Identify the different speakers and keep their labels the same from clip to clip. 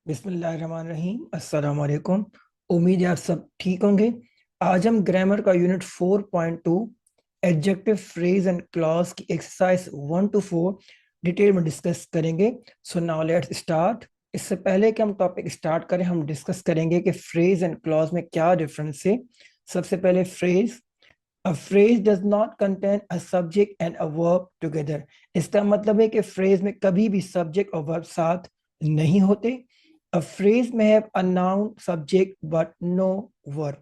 Speaker 1: बिस्मिल्लाहिर्रहमानिर्रहीम अस्सलाम वालेकुम। उम्मीद है आप सब ठीक होंगे। आज हम ग्रामर का unit 4.2 adjective phrase and clause की एक्सरसाइज 1 to 4 डिटेल में डिस्कस करेंगे। So now let's start. इससे पहले कि हम टॉपिक स्टार्ट करें, हम डिस्कस करेंगे कि फ्रेज एंड क्लॉज में क्या डिफरेंस है। सबसे पहले phrase. A phrase does not contain a subject and a verb together. इसका मतलब है कि फ्रेज में कभी भी सब्जेक्ट और वर्ब साथ नहीं होते। A phrase may have a noun, subject but no verb.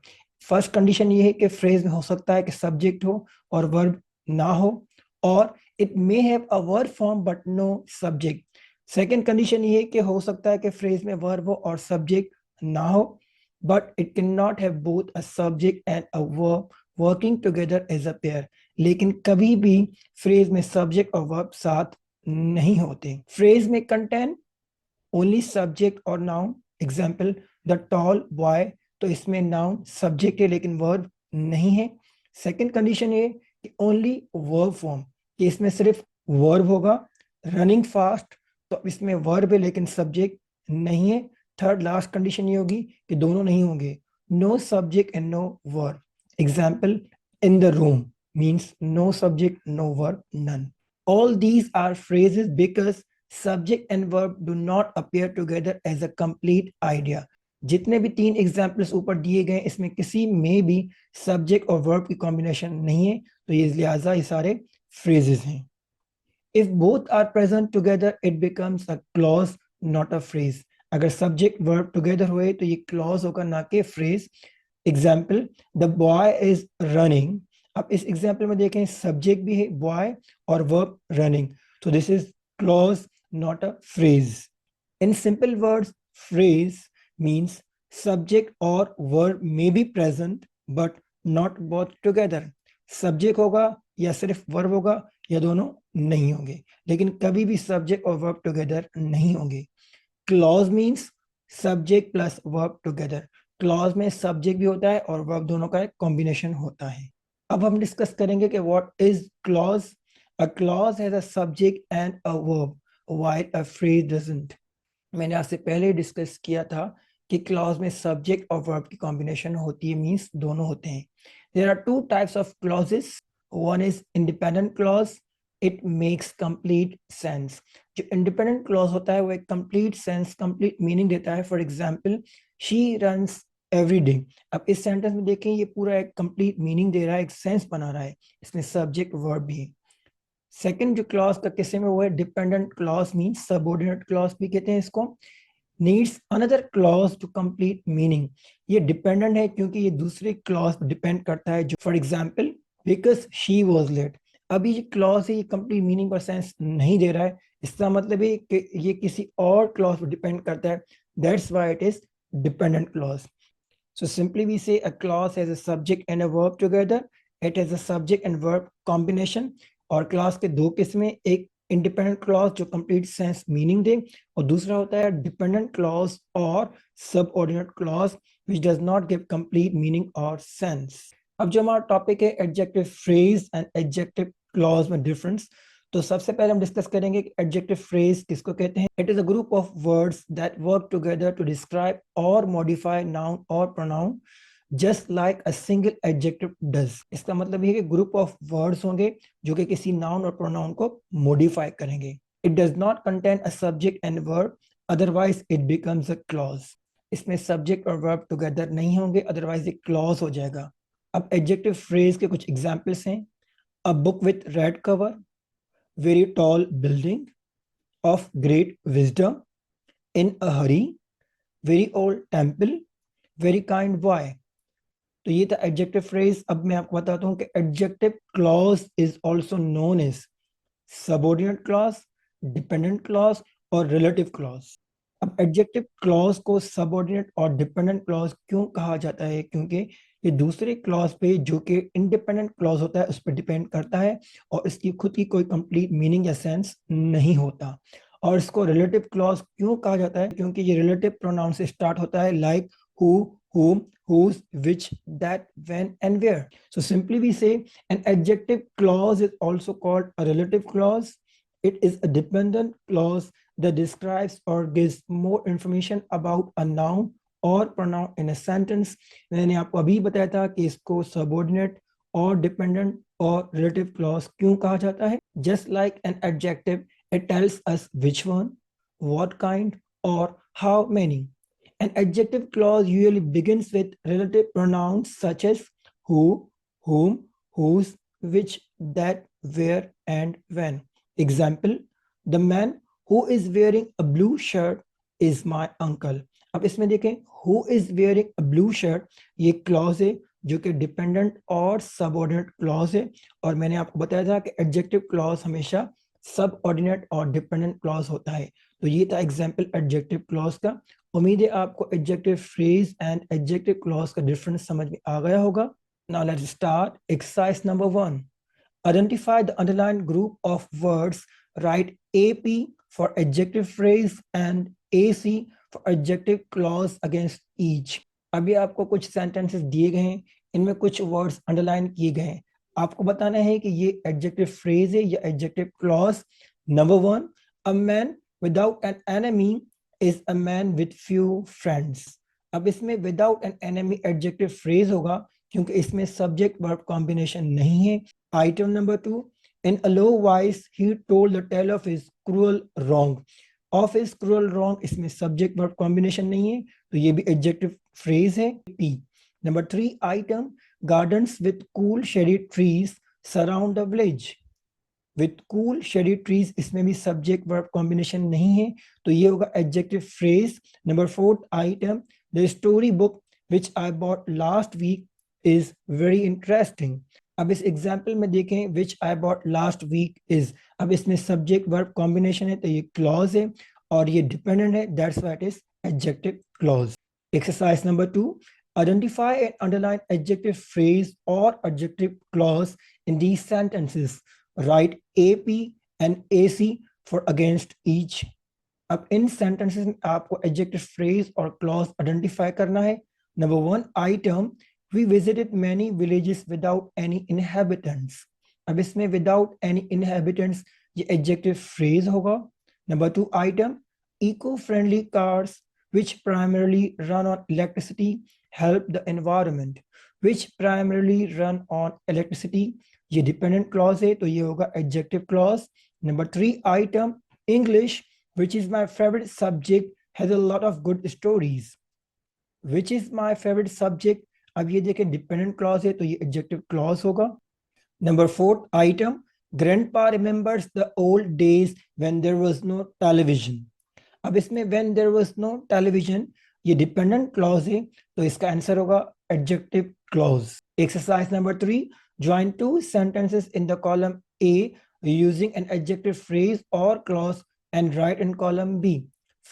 Speaker 1: First condition ये है कि फ्रेज में हो सकता है कि सब्जेक्ट हो और वर्ब ना हो, और it may have a verb form but no subject. Second condition ये है कि हो सकता है कि फ्रेज में वर्ब हो और सब्जेक्ट ना हो, but it can not have both a subject and a verb working together as a pair. लेकिन कभी भी फ्रेज में सब्जेक्ट और वर्ब साथ नहीं होते। फ्रेज में कंटेंट ओनली सब्जेक्ट और noun. Example the tall boy, तो इसमें नाउन सब्जेक्ट है लेकिन वर्ब नहीं है। सेकंड कंडीशन ये कि ओनली वर्ब फॉर्म, कि इसमें सिर्फ वर्ब होगा। रनिंग फास्ट, तो इसमें वर्ब है लेकिन सब्जेक्ट नहीं है। थर्ड लास्ट कंडीशन ये होगी कि दोनों नहीं होंगे, no subject and no verb. Example in the room means no subject no verb none. All these are phrases because subject and verb do not appear together as a complete idea. जितने भी तीन examples ऊपर दिए गए इसमें किसी में भी सब्जेक्ट और वर्ब की कॉम्बिनेशन नहीं है, तो ये लिहाजा ये सारे फ्रेजेस हैं। If both are present together it becomes a clause not a phrase. अगर सब्जेक्ट वर्ब टुगेदर हुए तो ये क्लॉज होगा ना कि phrase. Example the boy is running. अब इस एग्जाम्पल में देखें सब्जेक्ट भी है बॉय और वर्ब रनिंग, तो this is clause not a phrase. In simple words, phrase means subject or verb may be present but not both together. Subject होगा या सिर्फ verb होगा या दोनों नहीं होंगे, लेकिन कभी भी subject और verb together नहीं होंगे। Clause means subject plus verb together. Clause में subject भी होता है और verb दोनों का एक combination होता है। अब हम डिस्कस करेंगे कि what is clause. A clause has a subject and a verb while a phrase doesn't. मैंने आपसे पहले डिस्कस किया था कि क्लॉज में सब्जेक्ट और वर्ब की कॉम्बिनेशन होती है, मींस दोनों होते हैं। There are two types of clauses. One is independent clause, it makes complete sense. जो इंडिपेंडेंट क्लॉज होता है वो एक कंप्लीट सेंस, कंप्लीट मीनिंग देता है। For example she runs every day. अब इस सेंटेंस में देखें ये पूरा एक कंप्लीट मीनिंग दे रहा है, एक सेंस बना रहा है, इसमें सब्जेक्ट वर्ब भी है। सेकंड जो क्लॉज का किस्से में वो है dependent clause, means subordinate clause भी कहते हैं इसको। Needs another clause to complete meaning. ये डिपेंडेंट है क्योंकि ये दूसरे क्लॉज पर डिपेंड करता है। जो for example because she was late, अभी ये क्लॉज है ये कंप्लीट मीनिंग और सेंस नहीं दे रहा है, इसका मतलब है कि ये किसी और क्लॉज पर डिपेंड करता है, that's why it is dependent clause. So simply we say a clause has a subject and a verb together. It has a subject and verb combination. और क्लास के दो किस्में, एक इंडिपेंडेंट क्लॉज जो complete sense meaning दे, और दूसरा होता है डिपेंडेंट क्लॉज और subordinate clause which does not give complete meaning और सेंस। अब जो हमारा टॉपिक है adjective phrase and adjective clause में डिफरेंस, तो सबसे पहले हम डिस्कस करेंगे कि एडजेक्टिव फ्रेज किसको कहते हैं। It is a group of words that work together to describe or modify noun or pronoun just like a single adjective does. इसका मतलब ये कि ग्रुप ऑफ वर्ड्स होंगे जो कि किसी नाउन और प्रोनाउन को मॉडिफाई करेंगे। It does not contain a subject and verb, otherwise it becomes a clause. इसमें सब्जेक्ट और वर्ब टुगेदर नहीं होंगे, अदरवाइज एक क्लॉज हो जाएगा। अब एडजेक्टिव फ्रेज के कुछ एग्जाम्पल्स हैं। A book with red cover, very tall building, of great wisdom, in a hurry, very old temple, very kind boy। तो ये था एडजेक्टिव फ्रेज। अब मैं आपको बताता हूँ कि adjective clause is also known as subordinate clause, dependent clause और रिलेटिव क्लॉज। अब एडजेक्टिव क्लॉज को सबऑर्डिनेट और डिपेंडेंट क्लॉज क्यों कहा जाता है, क्योंकि ये दूसरे क्लॉज पे जो कि इंडिपेंडेंट क्लॉज होता है उस पर डिपेंड करता है और इसकी खुद की कोई कंप्लीट मीनिंग या सेंस नहीं होता। और इसको रिलेटिव क्लॉज क्यों कहा जाता है, क्योंकि ये रिलेटिव प्रोनाउन से स्टार्ट होता है, like who, whom, whose, which, that, when and where. So simply we say an adjective clause is also called a relative clause. It is a dependent clause that describes or gives more information about a noun or pronoun in a sentence. मैंने आपको अभी बताया था कि इसको subordinate और dependent और relative clause क्यों कहा जाता है. Just like an adjective, it tells us which one, what kind, or how many. An adjective clause usually begins with relative pronouns such as who, whom, whose, which, that, where, and when. Example, the man who is wearing a blue shirt is my uncle. अब इसमें देखें who is wearing a blue shirt, ये clause है जो कि dependent और subordinate clause है. और मैंने आपको बताया था कि एडजेक्टिव क्लॉज हमेशा सबऑर्डिनेट और डिपेंडेंट क्लॉज होता है. तो ये था एग्जांपल एडजेक्टिव क्लॉज का. उम्मीद है आपको adjective phrase and adjective clause का डिफरेंस समझ में आ गया होगा. Now let's start exercise number 1. Identify the underlined group of words. Write AP for adjective phrase and AC for adjective clause against each. अभी आपको कुछ sentences दिए गए हैं, इनमें कुछ words underline किए गए हैं. आपको बताना है कि ये adjective phrase है या adjective clause. Number 1, a man without an enemy is a man with few friends. अब इसमें without an enemy adjective phrase होगा क्योंकि इसमें subject verb combination नहीं है. Item number 2, in a low voice, he told the tale of his cruel wrong. Of his cruel wrong, इसमें subject verb combination नहीं है, तो ये भी adjective phrase है. P. Number 3 item, gardens with cool shady trees surround the village. With cool shady trees, इसमें भी subject verb combination नहीं है, तो ये होगा adjective phrase. Number 4 item, the story book which I bought last week is very interesting. अब इस example में देखें which I bought last week is. अब इसमें सब्जेक्ट वर्ब कॉम्बिनेशन है तो ये क्लॉज है और ये डिपेंडेंट है, that's why it is adjective clause. Exercise number 2, identify and underline adjective phrase और adjective clause in these sentences. Write AP and AC for against each. अब इन सेंटेंसेस में आपको एडजेक्टिव फ्रेज और क्लॉज आइडेंटिफाई करना है. Number 1 item, we visited many villages without any inhabitants. अब इसमें without any inhabitants ये adjective phrase होगा. Number 2 item, eco-friendly cars which primarily run on electricity help the environment. Which primarily run on electricity ये dependent clause है तो ये होगा adjective clause. Number 3 item, English which is my favorite subject has a lot of good stories. Which is my favorite subject, अब ये देखें dependent clause है तो ये एडजेक्टिव क्लॉज होगा. Number 4 item, grandpa remembers the old days when there was no television. अब इसमें when there was no television ये डिपेंडेंट क्लॉज है तो इसका आंसर होगा adjective clause. Exercise number 3, join two sentences in the column A using an adjective phrase और clause and write in column B.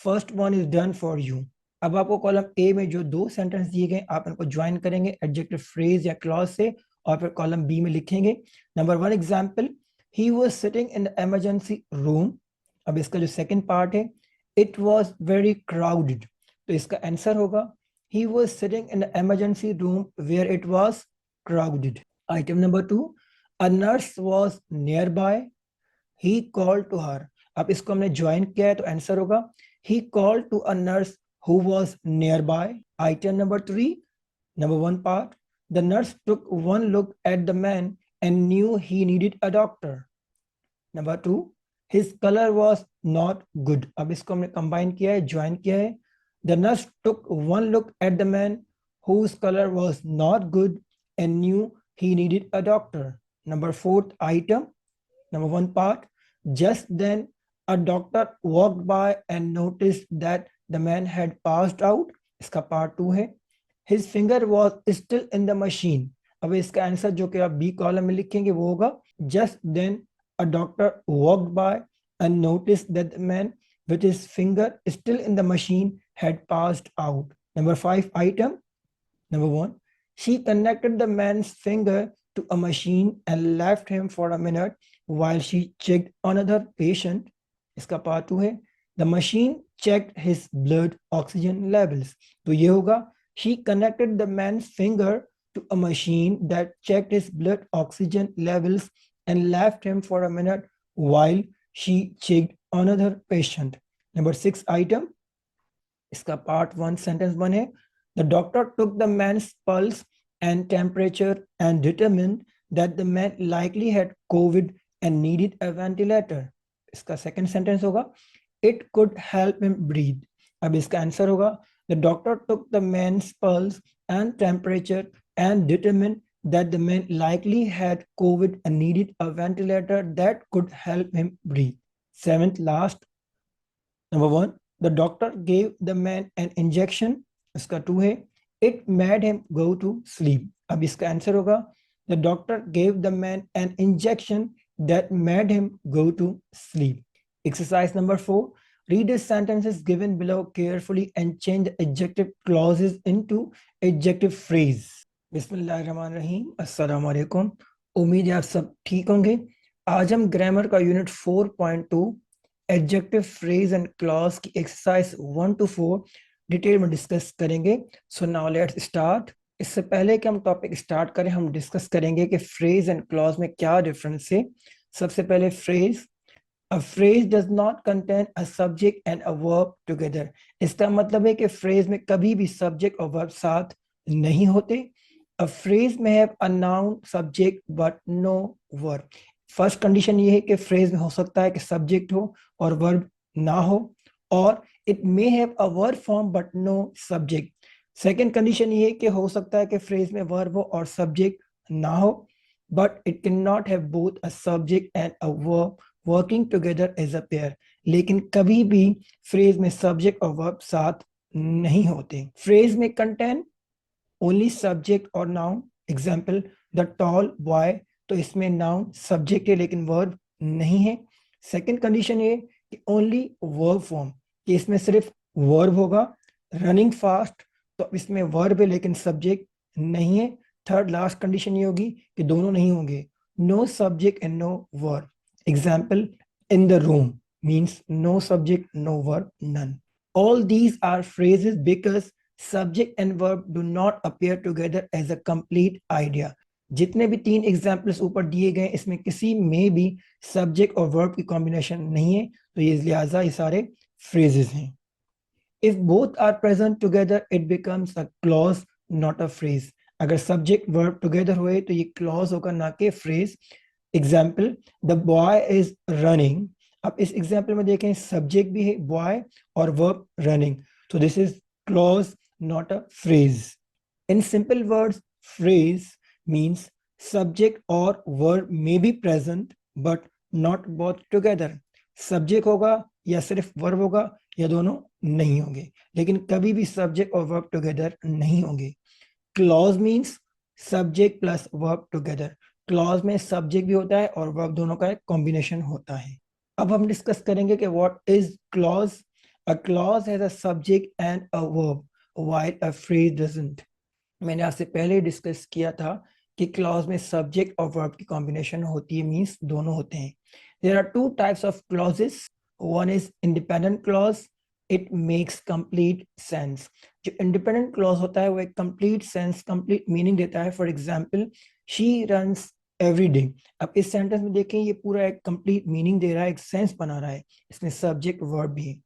Speaker 1: First one is done for you. अब आपको column A में जो 2 sentence दिए गए आप इनको ज्वाइन करेंगे एडजेक्टिव फ्रेज या क्लॉज से और फिर कॉलम बी में लिखेंगे. Number 1 example, he was sitting in the emergency room. अब इसका जो सेकंड पार्ट है, इट वाज वेरी क्राउडेड, तो इसका आंसर होगा he was sitting in the emergency room where it was crowded. Item number 2, a nurse was nearby, he called to her. अब इसको हमने ज्वाइन किया है तो आंसर होगा he called to a nurse who was nearby. Item number 3, number 1 part, the nurse took one look at the man and knew he needed a doctor. Number 2, his color was not good. अब इसको हमने combine किया है, join किया है. The nurse took one look at the man whose color was not good and knew he needed a doctor. Number 4th item, number 1 part, just then a doctor walked by and noticed that the man had passed out. इसका part 2 है. His finger was still in the machine. अब इसका answer जो कि आप B column में लिखेंगे वो होगा just then a doctor walked by and noticed that the man with his finger still in the machine had passed out. Number 5 item, number 1, she connected the man's finger to a machine and left him for a minute while she checked another patient. इसका part 2 है. The machine checked his blood oxygen levels. तो ये होगा she connected the man's finger to a machine that checked his blood oxygen levels and left him for a minute while she checked another patient. Number 6 item, इसका part 1 sentence 1 है, the doctor took the man's pulse and temperature and determined that the man likely had COVID and needed a ventilator. इसका second sentence होगा, it could help him breathe. अब इसका answer होगा, the doctor took the man's pulse and temperature and determined that the man likely had COVID and needed a ventilator that could help him breathe. Seventh, last, number 1, the doctor gave the man an injection. इसका 2 है, it made him go to sleep. अब इसका answer होगा, the doctor gave the man an injection that made him go to sleep. Exercise number 4, read the sentences given below carefully and change the adjective clauses into adjective phrase. बिस्मिल्लाहिर्रहमानिर्रहीम, अस्सलाम वालेकुम। उम्मीद है आप सब ठीक होंगे। आज हम ग्रामर का unit 4.2 adjective phrase and clause की एक्सरसाइज 1 to 4 डिटेल में डिस्कस करेंगे। So now let's start. इससे पहले कि हम टॉपिक स्टार्ट करें, हम डिस्कस करेंगे कि फ्रेज एंड क्लॉज में क्या डिफरेंस है। सबसे पहले phrase, A phrase does not contain a subject and a verb together. इसका मतलब है कि फ्रेज में कभी भी सब्जेक्ट और वर्ब साथ नहीं होते। A phrase may have a noun, subject but no verb. First condition ये है कि फ्रेज में हो सकता है कि सब्जेक्ट हो और वर्ब ना हो, और it may have a verb form but no subject. Second condition ये है कि हो सकता है कि फ्रेज में वर्ब हो और सब्जेक्ट ना हो, but it can not have both a subject and a verb working together as a pair. लेकिन कभी भी फ्रेज में सब्जेक्ट और वर्ब साथ नहीं होते। फ्रेज में कंटेंट ओनली सब्जेक्ट और noun. Example, the tall boy, तो इसमें नाउन सब्जेक्ट है लेकिन वर्ब नहीं है। सेकंड कंडीशन ये कि ओनली वर्ब फॉर्म, कि इसमें सिर्फ वर्ब होगा। रनिंग फास्ट, तो इसमें वर्ब है लेकिन सब्जेक्ट नहीं है। थर्ड लास्ट कंडीशन ये होगी कि दोनों नहीं होंगे, no subject and no verb. Example, in the room means no subject no verb, none. All these are phrases because subject and verb do not appear together as a complete idea. जितने भी 3 examples ऊपर दिए गए इसमें किसी में भी subject और वर्ब की कॉम्बिनेशन नहीं है, तो ये लिहाजा ये सारे फ्रेजेस हैं। If both are present together, it becomes a clause, not a phrase. अगर सब्जेक्ट वर्ब टुगेदर हुए तो ये क्लॉज होगा, ना कि phrase. Example, the boy is running. अब इस एग्जाम्पल में देखें सब्जेक्ट भी है बॉय और वर्ब रनिंग, तो this is clause not a phrase. In simple words, phrase means subject और verb may be present but not both together. Subject होगा या सिर्फ वर्ब होगा या दोनों नहीं होंगे, लेकिन कभी भी सब्जेक्ट और वर्ब टुगेदर नहीं होंगे। Clause means subject plus verb together. Clause में सब्जेक्ट भी होता है और वर्ब दोनों का एक कॉम्बिनेशन होता है। अब हम डिस्कस करेंगे कि what is clause. A clause has a subject and a verb while a phrase doesn't. मैंने आपसे पहले डिस्कस किया था कि क्लॉज में सब्जेक्ट और वर्ब की कॉम्बिनेशन होती है, मींस दोनों होते हैं। There are two types of clauses. One is independent clause, it makes complete sense. जो इंडिपेंडेंट क्लॉज होता है वो एक कंप्लीट सेंस, कंप्लीट मीनिंग देता है। For example, she runs every day. अब इस सेंटेंस में देखें ये पूरा एक कंप्लीट मीनिंग दे रहा है, एक सेंस बना रहा है, इसमें सब्जेक्ट वर्ब भी है।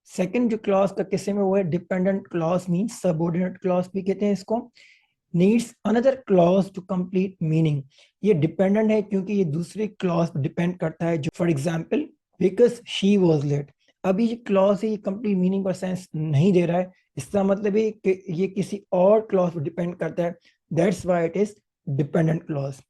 Speaker 1: सेकंड जो क्लॉज का किस्से में वो है dependent clause, means subordinate clause भी कहते हैं इसको। Needs another clause to complete meaning. ये डिपेंडेंट है क्योंकि ये दूसरे क्लॉज पर डिपेंड करता है। जो for example, because she was late. अभी ये क्लॉज है, ये कंप्लीट मीनिंग और सेंस नहीं दे रहा है, इसका मतलब है कि ये किसी और क्लॉज पर डिपेंड करता है, that's why it is dependent clause.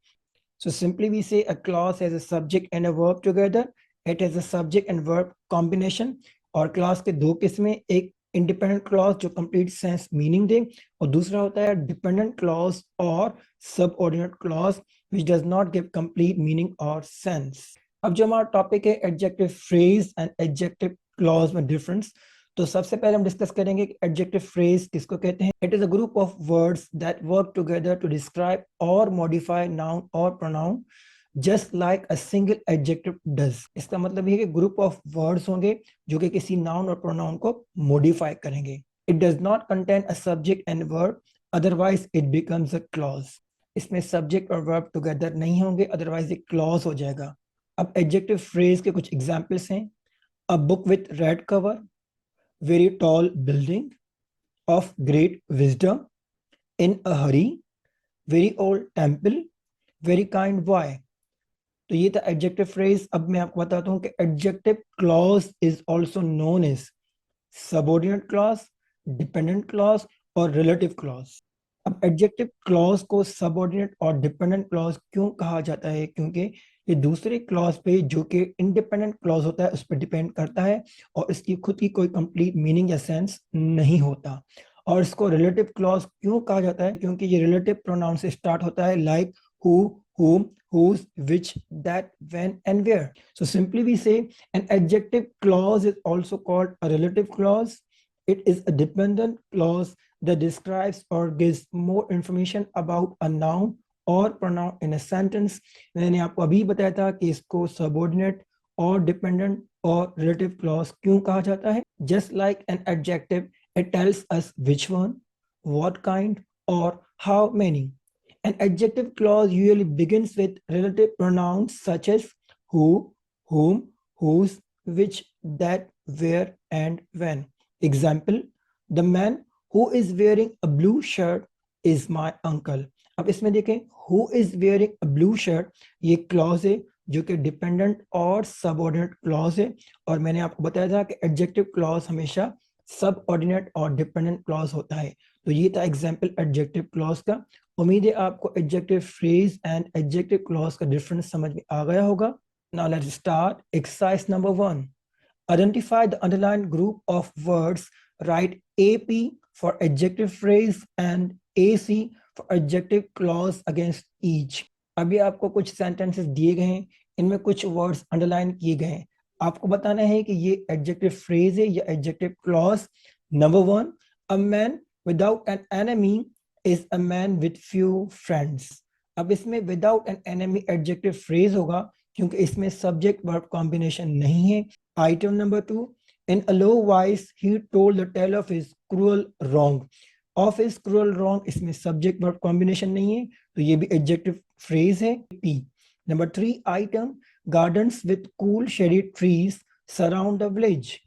Speaker 1: So simply we say a clause has a subject and a verb together. It has a subject and verb combination. और क्लास के दो किस्में, एक इंडिपेंडेंट क्लॉज जो complete sense meaning दे, और दूसरा होता है डिपेंडेंट क्लॉज और subordinate clause which does not give complete meaning और सेंस। अब जो हमारा टॉपिक है adjective phrase and adjective clause में डिफरेंस, तो सबसे पहले हम डिस्कस करेंगे कि एडजेक्टिव फ्रेज किसको कहते हैं। It is a group of words that work together to describe or modify noun or pronoun just like a single adjective does. इसका मतलब ये कि ग्रुप ऑफ वर्ड्स होंगे जो कि किसी नाउन और प्रोनाउन को मॉडिफाई करेंगे। It does not contain a subject and verb, otherwise it becomes a clause. इसमें सब्जेक्ट और वर्ब टुगेदर नहीं होंगे, अदरवाइज एक क्लॉज हो जाएगा। अब एडजेक्टिव फ्रेज के कुछ एग्जाम्पल्स हैं। a book with red cover, very tall building, of great wisdom, in a hurry, very old temple, very kind boy. तो ये था एडजेक्टिव फ्रेज। अब मैं आपको बताता हूँ कि adjective clause is also known as subordinate clause, dependent clause और रिलेटिव क्लॉज। अब एडजेक्टिव क्लॉज को सबऑर्डिनेट और डिपेंडेंट क्लॉज क्यों कहा जाता है? क्योंकि ये दूसरे क्लॉज पे जो कि इंडिपेंडेंट क्लॉज होता है उस पर डिपेंड करता है और इसकी खुद की कोई कंप्लीट मीनिंग या सेंस नहीं होता। और इसको रिलेटिव क्लॉज क्यों कहा जाता है? क्योंकि ये रिलेटिव प्रोनाउन से स्टार्ट होता है, like who, whom, whose, which, that, when, and where. So simply we say an adjective clause is also called a relative clause. It is a dependent clause that describes or gives more information about a noun or pronoun in a sentence. मैंने आपको अभी बताया था कि इसको subordinate और dependent और relative clause क्यों कहा जाता है? Just like an adjective, it tells us which one, what kind, or how many. An adjective clause usually begins with relative pronouns such as who, whom, whose, which, that, where, and when. Example, the man who is wearing a blue shirt is my uncle. अब इसमें देखें, who is wearing a blue shirt, ये clause है जो कि dependent और subordinate clause है। और मैंने आपको बताया था कि एडजेक्टिव क्लॉज हमेशा सबऑर्डिनेट और डिपेंडेंट क्लॉज होता है। तो ये था एग्जाम्पल एडजेक्टिव क्लॉज का। उम्मीद है आपको adjective phrase and adjective clause का डिफरेंस समझ में आ गया होगा। Now let's start exercise number 1। Identify the underline group of words, right AP for adjective phrase and AC for adjective clause against each. अभी आपको कुछ सेंटेंसेस दिए गए हैं, इनमें कुछ वर्ड्स अंडरलाइन किए गए हैं, आपको बताना है कि ये एडजेक्टिव फ्रेज है या adjective clause. Number 1, a man without an enemy is a man with few friends. अब इसमें without an enemy adjective phrase होगा क्योंकि इसमें subject verb combination नहीं है। Item number 2, in a low voice he told the tale of his cruel wrong. Of his cruel wrong इसमें subject verb combination नहीं है तो ये भी adjective phrase है। P. Number 3 item, gardens with cool shady trees surround the village.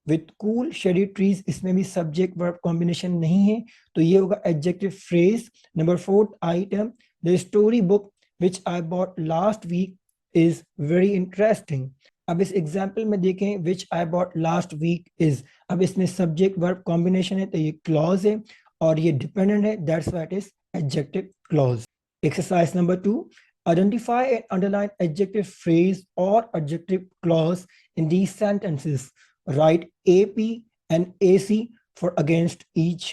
Speaker 1: With cool shady trees इसमें भी subject verb combination नहीं है तो ये होगा adjective phrase. Number 4 item, the story book which I bought last week is very interesting. अब इस example में देखें which I bought last week is, अब इसमें सब्जेक्ट वर्ब कॉम्बिनेशन है तो ये क्लॉज है और ये डिपेंडेंट है, that's why it is adjective clause. Exercise number 2, identify and underline adjective phrase or adjective clause in these sentences. Write AP and AC for against each.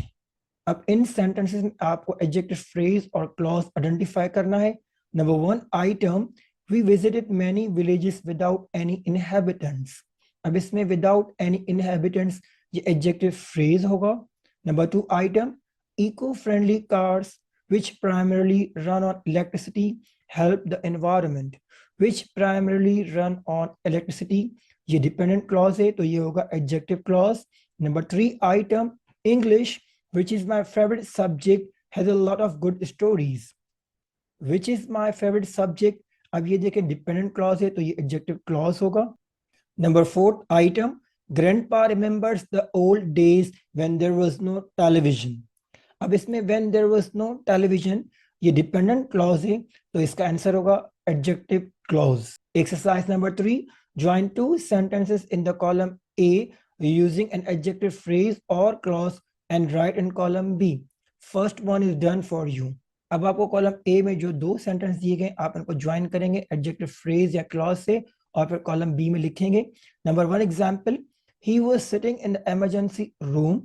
Speaker 1: अब इन sentences में आपको adjective phrase और clause identify करना है। Number 1 item, we visited many villages without any inhabitants. अब इसमें without any inhabitants ये adjective phrase होगा। Number 2 item, eco-friendly cars which primarily run on electricity help the environment. Which primarily run on electricity ये dependent clause है तो ये होगा adjective clause. Number 3 item, English which is my favourite subject has a lot of good stories. Which is my favourite subject, अब ये देखें dependent clause है तो ये एडजेक्टिव क्लॉज होगा। Number 4 item, grandpa remembers the old days when there was no television. अब इसमें when there was no television ये डिपेंडेंट क्लॉज है तो इसका आंसर होगा adjective clause. Exercise number 3, join two sentences in the column A using an adjective phrase or clause and write in column B. First one is done for you. अब आपको column A में जो दो sentence दिए गए आप इनको join करेंगे एडजेक्टिव फ्रेज या क्लॉज से और फिर कॉलम B में लिखेंगे। Number 1 example, he was sitting in the emergency room.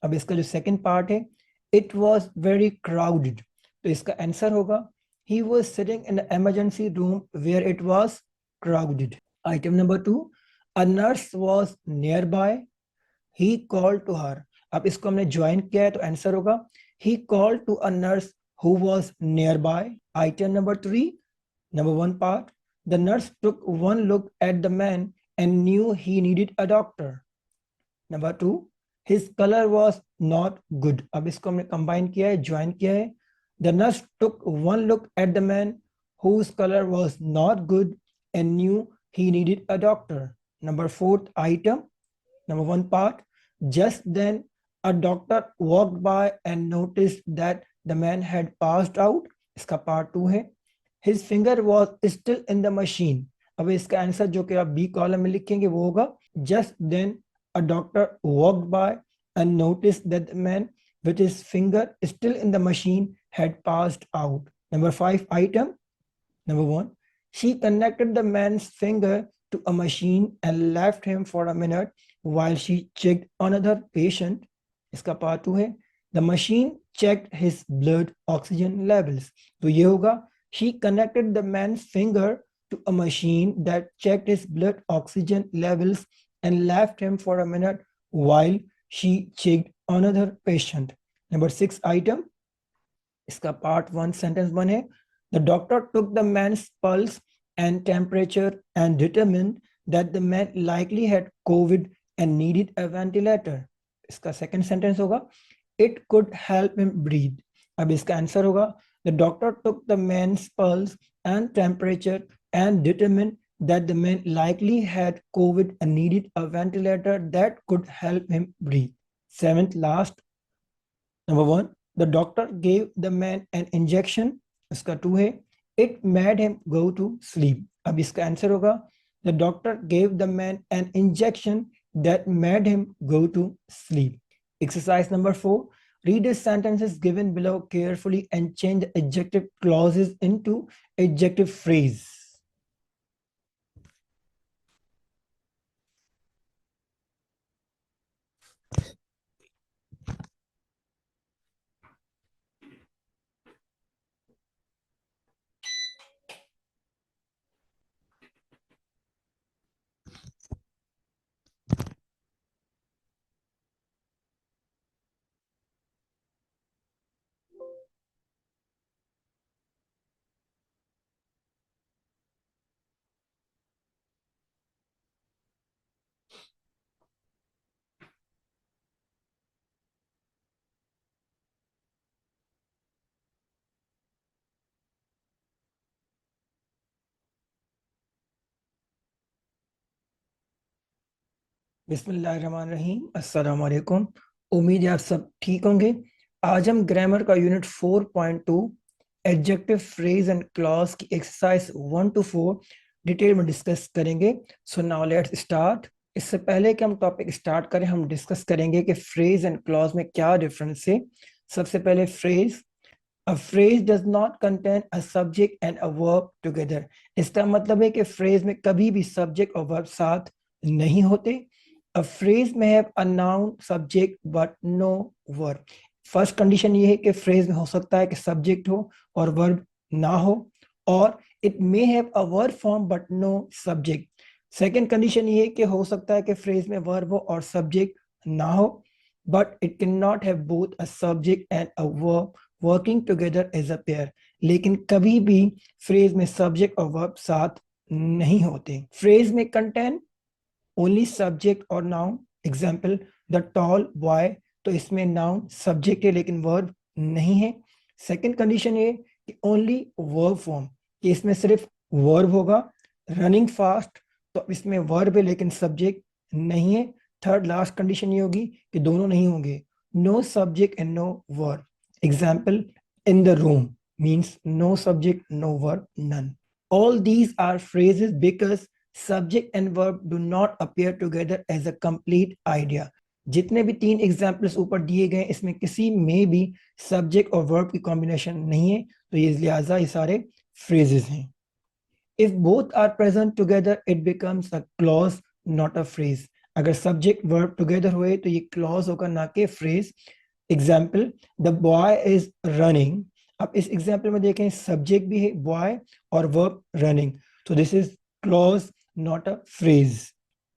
Speaker 1: अब इसका जो सेकंड पार्ट है, it was very crowded, तो इसका आंसर होगा he was sitting in the emergency room where it was crowded. Item number 2, a nurse was nearby. He called to her. अब इसको हमने ज्वाइन किया है तो आंसर होगा he called to a nurse who was nearby. Item number 3, number 1 part, the nurse took one look at the man and knew he needed a doctor. Number 2, his color was not good. अब इसको हमने combine किया है, join किया है। The nurse took one look at the man whose color was not good and knew he needed a doctor. Number fourth item, number one part, just then a doctor walked by and noticed that the man had passed out. इसका part to है, his finger was still in the machine. अब इसका answer जो कि आप B column में लिखेंगे वो होगा just then a doctor walked by and noticed that the man with his finger still in the machine had passed out. Number five item, number one, she connected the man's finger to a machine and left him for a minute while she checked another patient. इसका part two है, the machine checked his blood oxygen levels. तो ये होगा she connected the man's finger to a machine that checked his blood oxygen levels and left him for a minute while she checked another patient. Number six item, इसका part one sentence one है, the doctor took the man's pulse and temperature and determined that the man likely had COVID and needed a ventilator. इसका second sentence होगा, it could help him breathe. अब इसका answer होगा, the doctor took the man's pulse and temperature and determined that the man likely had COVID and needed a ventilator that could help him breathe. Seventh last, number one, the doctor gave the man an injection. इसका to है, it made him go to sleep. अब इसका answer होगा, the doctor gave the man an injection that made him go to sleep. Exercise number 4, read the sentences given below carefully and change the adjective clauses into adjective phrase. बिस्मिल्लाहिर्रहमानिर्रहीम, अस्सलाम वालेकुम। उम्मीद है आप सब ठीक होंगे। आज हम ग्रामर का unit 4.2 adjective phrase and clause की एक्सरसाइज 1 to 4 डिटेल में डिस्कस करेंगे। So now let's start. इससे पहले कि हम टॉपिक स्टार्ट करें, हम डिस्कस करेंगे कि फ्रेज एंड क्लॉज में क्या डिफरेंस है। सबसे पहले phrase, A phrase does not contain a subject and a verb together. इसका मतलब है कि फ्रेज में कभी भी सब्जेक्ट और वर्ब साथ नहीं होते। A phrase may have a noun, subject but no verb. First condition ये है कि फ्रेज में हो सकता है कि सब्जेक्ट हो और वर्ब ना हो, और it may have a verb form but no subject. Second condition ये है कि हो सकता है कि फ्रेज में वर्ब हो और सब्जेक्ट ना हो, but it can not have both a subject and a verb working together as a pair. लेकिन कभी भी फ्रेज में सब्जेक्ट और वर्ब साथ नहीं होते। फ्रेज में कंटेंट ओनली सब्जेक्ट और noun. Example, the tall boy, तो इसमें नाउन सब्जेक्ट है लेकिन वर्ब नहीं है। सेकंड कंडीशन ये कि ओनली वर्ब फॉर्म, कि इसमें सिर्फ वर्ब होगा। रनिंग फास्ट, तो इसमें वर्ब है लेकिन सब्जेक्ट नहीं है। थर्ड लास्ट कंडीशन ये होगी कि दोनों नहीं होंगे, no subject and no verb. Example, in the room means no subject no verb, none. All these are phrases because subject and verb do not appear together as a complete idea. जितने भी तीन examples ऊपर दिए गए इसमें किसी में भी सब्जेक्ट और वर्ब की कॉम्बिनेशन नहीं है, तो ये लिहाजा ये सारे फ्रेजेस हैं। If both are present together, it becomes a clause, not a phrase. अगर सब्जेक्ट वर्ब टुगेदर हुए तो ये क्लॉज होगा ना कि phrase. Example, the boy is running. अब इस एग्जाम्पल में देखें सब्जेक्ट भी है बॉय और वर्ब रनिंग, तो this is clause not a phrase.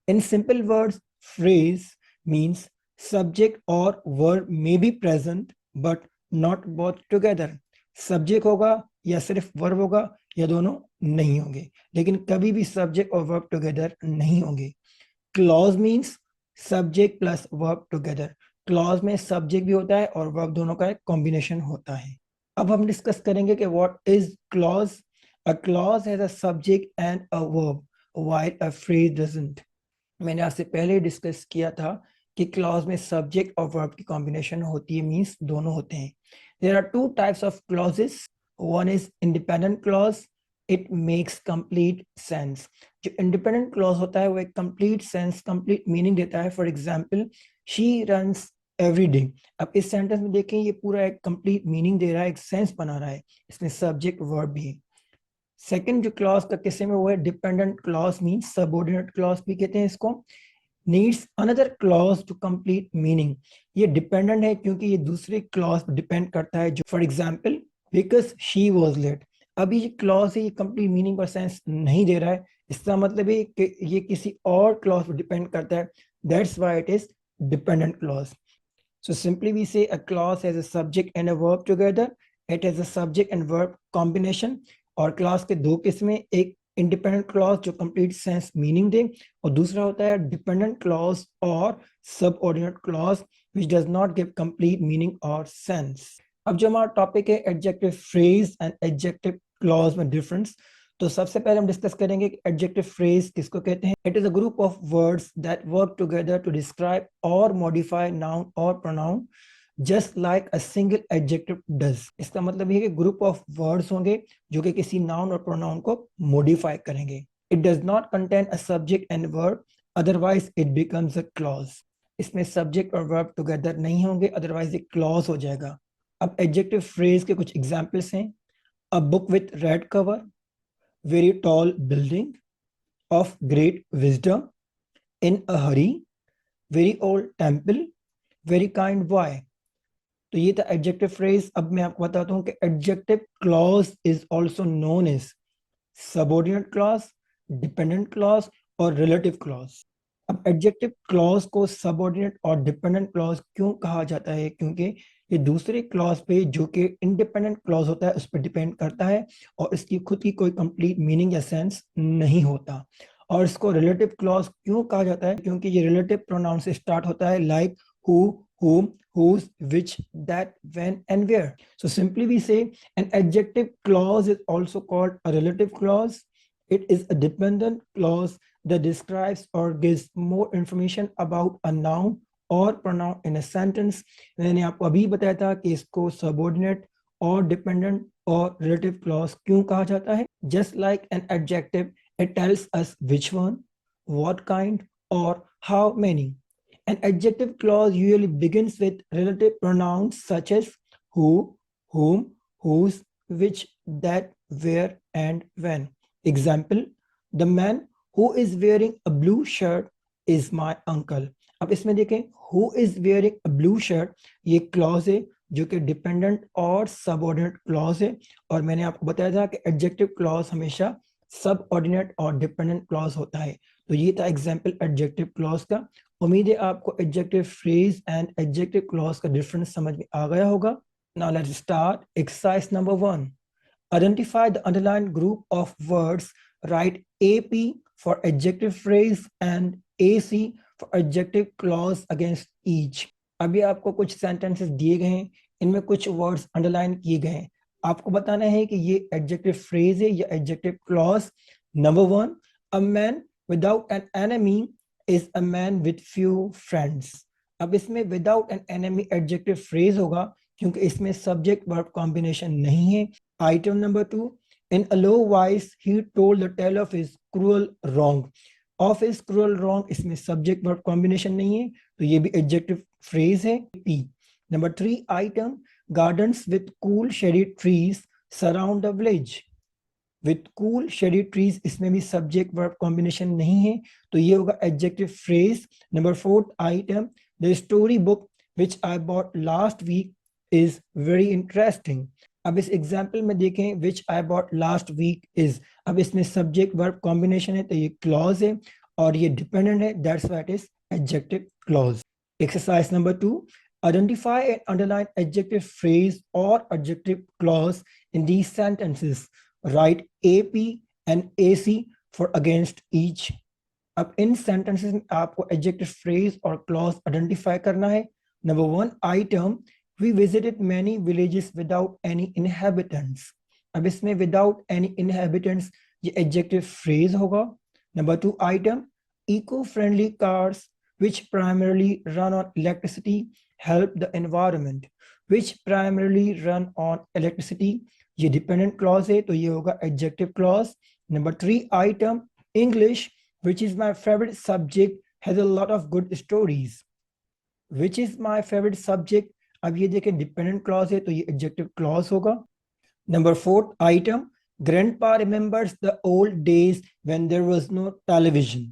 Speaker 1: In simple words, phrase means subject और verb may be present but not both together. Subject होगा या सिर्फ वर्ब होगा या दोनों नहीं होंगे, लेकिन कभी भी सब्जेक्ट और वर्ब टुगेदर नहीं होंगे। Clause means subject plus verb together. Clause में सब्जेक्ट भी होता है और वर्ब दोनों का एक कॉम्बिनेशन होता है। अब हम डिस्कस करेंगे कि what is clause. A clause has a subject and a verb while a phrase doesn't. मैंने आपसे पहले डिस्कस किया था कि क्लॉज में सब्जेक्ट और वर्ब की कॉम्बिनेशन होती है, मींस दोनों होते हैं. There are two types of clauses. One is independent clause. It makes complete sense. जो इंडिपेंडेंट क्लॉज होता है वो एक कंप्लीट सेंस, कंप्लीट मीनिंग देता है. For example, she runs every day. अब इस सेंटेंस में देखें, ये पूरा एक कंप्लीट मीनिंग दे रहा है, एक सेंस बना रहा है. इसमें सब्जेक्ट वर्ब भी है. सेकंड जो क्लॉज का किस्से में वो है dependent clause, means subordinate clause भी कहते हैं इसको. Needs another clause to complete meaning. ये डिपेंडेंट है क्योंकि ये दूसरे क्लॉज पर डिपेंड करता है. जो for example, because she was late. अभी ये क्लॉज है, ये कंप्लीट मीनिंग और सेंस नहीं दे रहा है. इसका मतलब है कि ये किसी और क्लॉज पर डिपेंड करता है. That's why it is dependent clause. So simply we say a clause has a subject and a verb together. It has a subject and verb combination. और clause के दो किस्में, एक independent clause जो complete sense meaning दे, और दूसरा होता है dependent clause और subordinate clause which does not give complete meaning or sense. अब जो हमारा टॉपिक है adjective phrase and adjective clause में difference, तो सबसे पहले हम डिस्कस करेंगे कि एडजेक्टिव फ्रेज किसको कहते हैं. It is a group of words that work together to describe or modify noun or pronoun just like a single adjective does. इसका मतलब ये कि ग्रुप ऑफ वर्ड्स होंगे जो कि किसी नाउन और प्रोनाउन को मॉडिफाई करेंगे. It does not contain a subject and verb, otherwise it becomes a clause. इसमें सब्जेक्ट और वर्ब टुगेदर नहीं होंगे, अदरवाइज एक क्लॉज हो जाएगा. अब एडजेक्टिव फ्रेज के कुछ एग्जाम्पल्स हैं. A book with red cover, very tall building, of great wisdom, in a hurry, very old temple, very kind boy. तो ये था एडजेक्टिव फ्रेज. अब मैं आपको बताता हूँ कि adjective clause is also known as subordinate clause, dependent clause और रिलेटिव क्लॉज. अब एडजेक्टिव क्लॉज को सबऑर्डिनेट और डिपेंडेंट क्लॉज क्यों कहा जाता है? क्योंकि ये दूसरे क्लॉज पे जो कि इंडिपेंडेंट क्लॉज होता है उस पर डिपेंड करता है और इसकी खुद की कोई कंप्लीट मीनिंग या सेंस नहीं होता. और इसको रिलेटिव क्लॉज क्यों कहा जाता है? क्योंकि ये रिलेटिव प्रोनाउन से स्टार्ट होता है, like who, whom, whose, which, that, when, and where. So simply we say an adjective clause is also called a relative clause. It is a dependent clause that describes or gives more information about a noun or pronoun in a sentence. मैंने आपको अभी बताया था कि इसको subordinate और dependent और relative clause क्यों कहा जाता है. Just like an adjective, it tells us which one, what kind, or how many. An adjective clause usually begins with relative pronouns such as who, whom, whose, which, that, where, and when. Example, the man who is wearing a blue shirt is my uncle. अब इसमें देखें, who is wearing a blue shirt, ये clause है जो कि dependent और subordinate clause है. और मैंने आपको बताया था कि एडजेक्टिव क्लॉज हमेशा सबऑर्डिनेट और डिपेंडेंट क्लॉज होता है. तो ये था एग्जांपल एडजेक्टिव क्लॉज का. उम्मीद है आपको adjective phrase and adjective clause का डिफरेंस समझ में आ गया होगा. Now let's start exercise number 1. Identify the underlined group of words. Write AP for adjective phrase and AC for adjective clause against each. अभी आपको कुछ sentences दिए गए हैं, इनमें कुछ words underline किए गए हैं. आपको बताना है कि ये adjective phrase है या adjective clause. Number 1, a man without an enemy is a man with few friends. अब इसमें without an enemy adjective phrase होगा क्योंकि इसमें subject verb combination नहीं है. Item number 2, in a low voice, he told the tale of his cruel wrong. Of his cruel wrong, इसमें subject verb combination नहीं है, तो ये भी adjective phrase है. P. Number 3 item, gardens with cool shady trees surround the village. With cool shady trees, इसमें भी subject verb combination नहीं है, तो ये होगा adjective phrase. Number 4 item, the story book which I bought last week is very interesting. अब इस example में देखें which I bought last week is. अब इसमें सब्जेक्ट वर्ब कॉम्बिनेशन है तो ये क्लॉज है और ये डिपेंडेंट है, that's why it is adjective clause. Exercise number 2, identify and underline adjective phrase और adjective clause in these sentences. Write AP and AC for against each. अब इन सेंटेंसेस में आपको एडजेक्टिव फ्रेज और क्लॉज आइडेंटिफाई करना है. Number 1 item, we visited many villages without any inhabitants. अब इसमें without any inhabitants ये adjective phrase होगा. Number 2 item, eco-friendly cars which primarily run on electricity help the environment. Which primarily run on electricity, ये dependent clause है तो ये होगा adjective clause. Number 3 item, English, which is my favorite subject, has a lot of good stories. Which is my favorite subject, अब ये देखें dependent clause है तो ये adjective clause होगा. Number 4 item, grandpa remembers the old days when there was no television.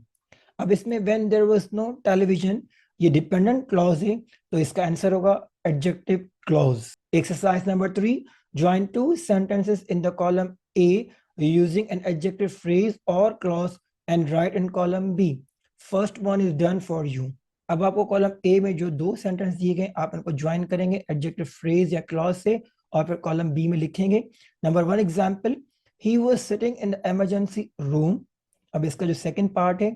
Speaker 1: अब इसमें when there was no television ये dependent clause है तो इसका आंसर होगा adjective clause. Exercise number 3, join two sentences in the column A using an adjective phrase or clause and write in column B. First one is done for you. अब आपको column A में जो दो sentence दिए गए आप इनको join करेंगे एडजेक्टिव फ्रेज या क्लॉज से और फिर कॉलम बी में लिखेंगे. Number 1 example, he was sitting in the emergency room. अब इसका जो सेकंड पार्ट है,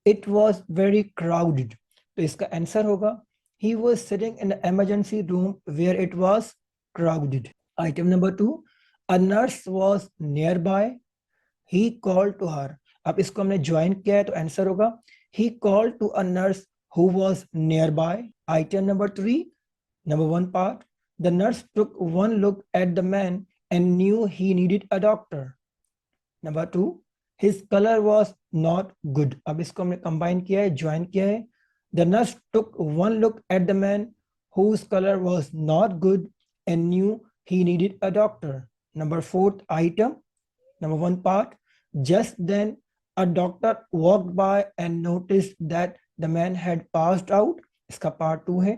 Speaker 1: इट वाज वेरी क्राउडेड, तो इसका आंसर होगा he was sitting in the emergency room where it was crowded. Item number 2, a nurse was nearby, he called to her. अब इसको हमने ज्वाइन किया है तो आंसर होगा he called to a nurse who was nearby. Item number 3, number 1 part, the nurse took one look at the man and knew he needed a doctor. Number 2, his color was not good. अब इसको हमने combine किया है, join किया है. The nurse took one look at the man whose color was not good and knew he needed a doctor. Number 4th item, number 1 part, just then a doctor walked by and noticed that the man had passed out. इसका part 2 है.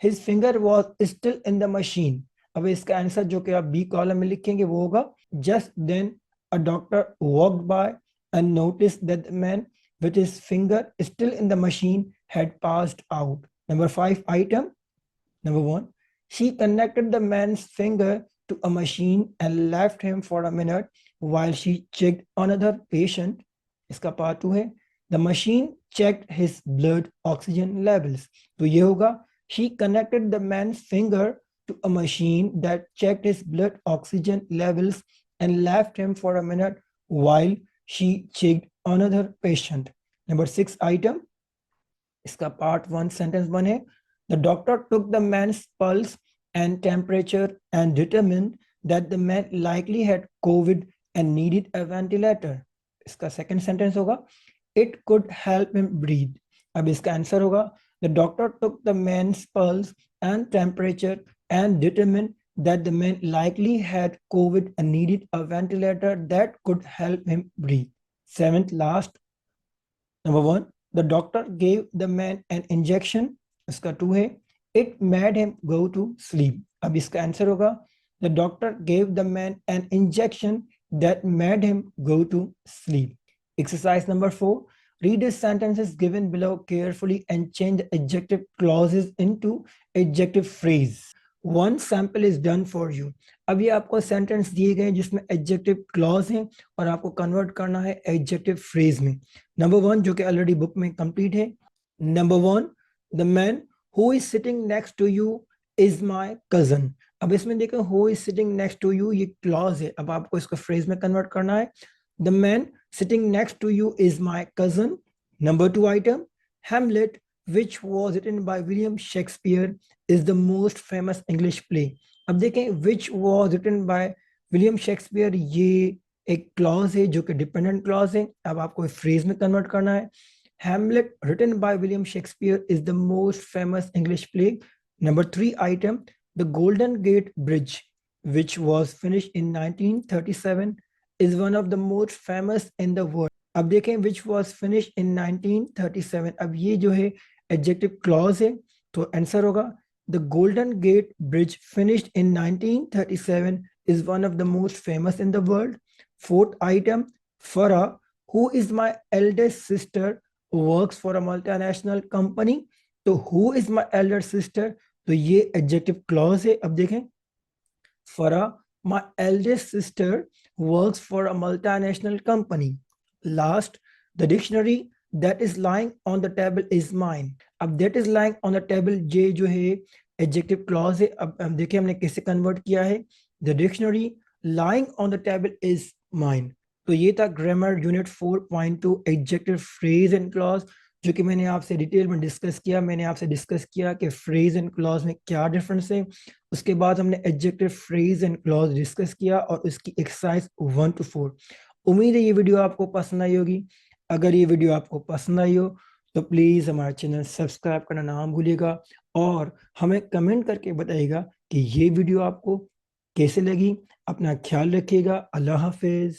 Speaker 1: His finger was still in the machine. अब इसका answer जो कि आप B column में लिखेंगे वो होगा just then a doctor walked by and noticed that the man with his finger still in the machine had passed out. Number 5 item, number 1, she connected the man's finger to a machine and left him for a minute while she checked another patient. इसका part 2 है. The machine checked his blood oxygen levels. तो ये होगा she connected the man's finger to a machine that checked his blood oxygen levels and left him for a minute while she checked another patient. Number 6 item, इसका part 1 sentence 1 है. The doctor took the man's pulse and temperature and determined that the man likely had COVID and needed a ventilator. इसका second sentence होगा it could help him breathe. अब इसका answer होगा the doctor took the man's pulse and temperature and determined that the man likely had COVID and needed a ventilator that could help him breathe. 7th last, number 1, the doctor gave the man an injection. इसका 2 है it made him go to sleep. अब इसका answer होगा the doctor gave the man an injection that made him go to sleep. Exercise number 4, read the sentences given below carefully and change the adjective clauses into adjective phrase. One sample is done for you. अब ये आपको sentence दिए गए जिसमें adjective clause हैं और आपको convert करना है एडजेक्टिव फ्रेज में. नंबर 1 जो कि ऑलरेडी बुक में कंप्लीट है. Number 1, the man who is sitting next to you is my cousin. अब इसमें देखो who is sitting next to you ये क्लॉज है, अब आपको इसको फ्रेज में कन्वर्ट करना है. The man sitting next to you is my cousin. Number 2 item, Hamlet, which was written by William Shakespeare, is the most famous English play. अब देखें which was written by William Shakespeare, ये एक clause है जो कि dependent clause है. अब आपको इस फ्रेज में कन्वर्ट करना है. Hamlet, written by William Shakespeare, is the most famous English play. Number 3 item, the Golden Gate Bridge, which was finished in 1937, is one of the most famous in the world. अब देखें which was finished in 1937. अब ये जो है adjective clause है तो answer होगा the Golden Gate Bridge finished in 1937 is one of the most famous in the world. 4th item, Farah, who is my eldest sister, works for a multinational company. तो who is my elder sister तो ये adjective clause है. अब देखें Farah, my eldest sister, works for a multinational company. Last, the dictionary that is lying on the table is mine. अब that is lying on the table जे जो है adjective clause है. अब देखिए हमने कैसे convert किया है. The dictionary lying on the table is mine. तो ये था grammar unit 4.2 adjective phrase and clause, जो कि मैंने आपसे डिटेल में डिस्कस किया। मैंने आपसे डिस्कस किया कि फ्रेज एंड क्लॉज में क्या डिफरेंस है। उसके बाद हमने adjective phrase and clause discuss किया और उसकी एक्सरसाइज 1 to 4। उम्मीद है ये वीडियो आपको पसंद आई होगी। अगर ये वीडियो आपको पसंद आई हो तो प्लीज़ हमारा चैनल सब्सक्राइब करना ना भूलिएगा और हमें कमेंट करके बताइएगा कि ये वीडियो आपको कैसे लगी। अपना ख्याल रखिएगा। अल्लाह हाफिज़।